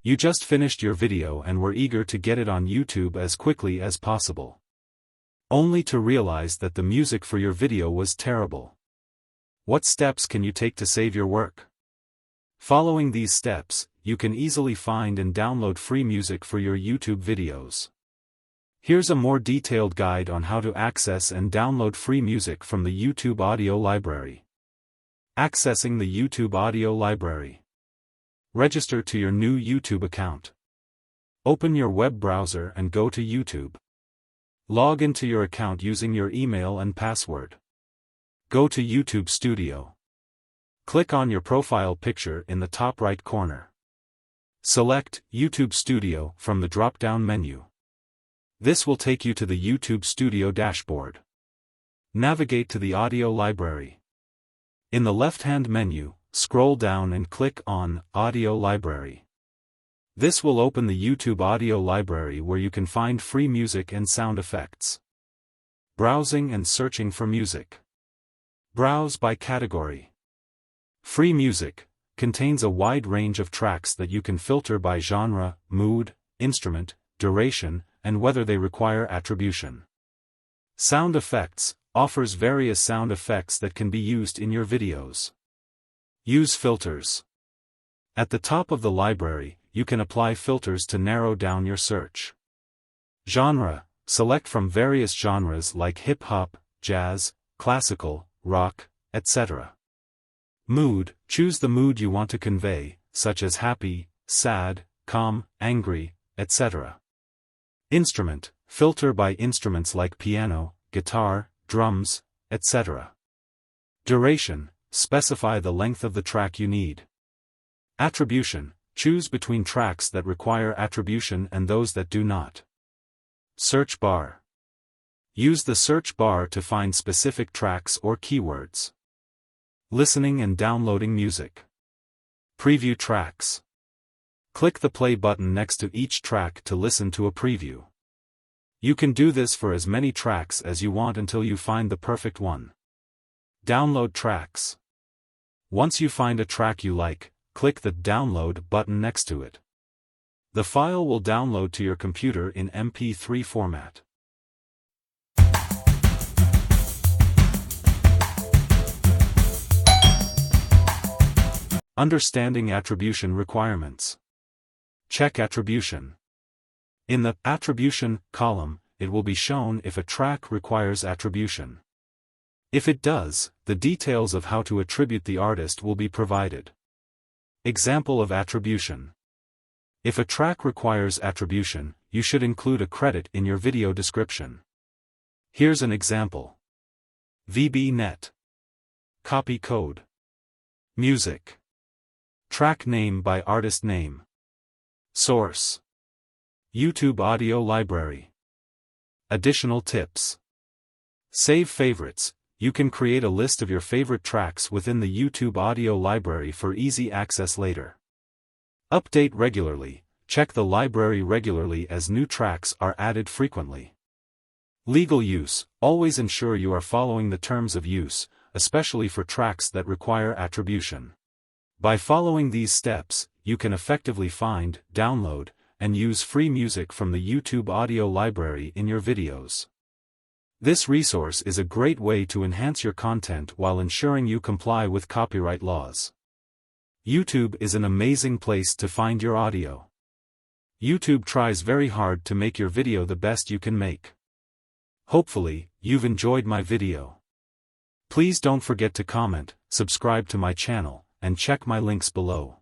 You just finished your video and were eager to get it on YouTube as quickly as possible. Only to realize that the music for your video was terrible. What steps can you take to save your work? Following these steps, you can easily find and download free music for your YouTube videos. Here's a more detailed guide on how to access and download free music from the YouTube audio library. Accessing the YouTube audio library. Register to your new YouTube account. Open your web browser and go to YouTube. Log into your account using your email and password. Go to YouTube Studio. Click on your profile picture in the top right corner. Select YouTube Studio from the drop-down menu. This will take you to the YouTube Studio dashboard. Navigate to the audio library. In the left-hand menu, scroll down and click on Audio Library. This will open the YouTube audio library where you can find free music and sound effects. Browsing and searching for music. Browse by category. Free music contains a wide range of tracks that you can filter by genre, mood, instrument, duration, and whether they require attribution. Sound effects offers various sound effects that can be used in your videos. Use filters. At the top of the library, you can apply filters to narrow down your search. Genre. Select from various genres like hip-hop, jazz, classical, rock, etc. Mood. Choose the mood you want to convey, such as happy, sad, calm, angry, etc. Instrument. Filter by instruments like piano, guitar, drums, etc. Duration. Specify the length of the track you need. Attribution. Choose between tracks that require attribution and those that do not. Search bar. Use the search bar to find specific tracks or keywords. Listening and downloading music. Preview tracks. Click the play button next to each track to listen to a preview. You can do this for as many tracks as you want until you find the perfect one. Download tracks. Once you find a track you like, click the Download button next to it. The file will download to your computer in MP3 format. Understanding attribution requirements. Check attribution. In the Attribution column, it will be shown if a track requires attribution. If it does, the details of how to attribute the artist will be provided. Example of attribution. If a track requires attribution, you should include a credit in your video description. Here's an example. VB.net. Copy code. Music. Track name by artist name. Source. YouTube audio library. Additional tips. Save favorites. You can create a list of your favorite tracks within the YouTube audio library for easy access later. Update regularly. Check the library regularly as new tracks are added frequently. Legal use. Always ensure you are following the terms of use, especially for tracks that require attribution. By following these steps, you can effectively find, download, and use free music from the YouTube audio library in your videos. This resource is a great way to enhance your content while ensuring you comply with copyright laws. YouTube is an amazing place to find your audio. YouTube tries very hard to make your video the best you can make. Hopefully, you've enjoyed my video. Please don't forget to comment, subscribe to my channel, and check my links below.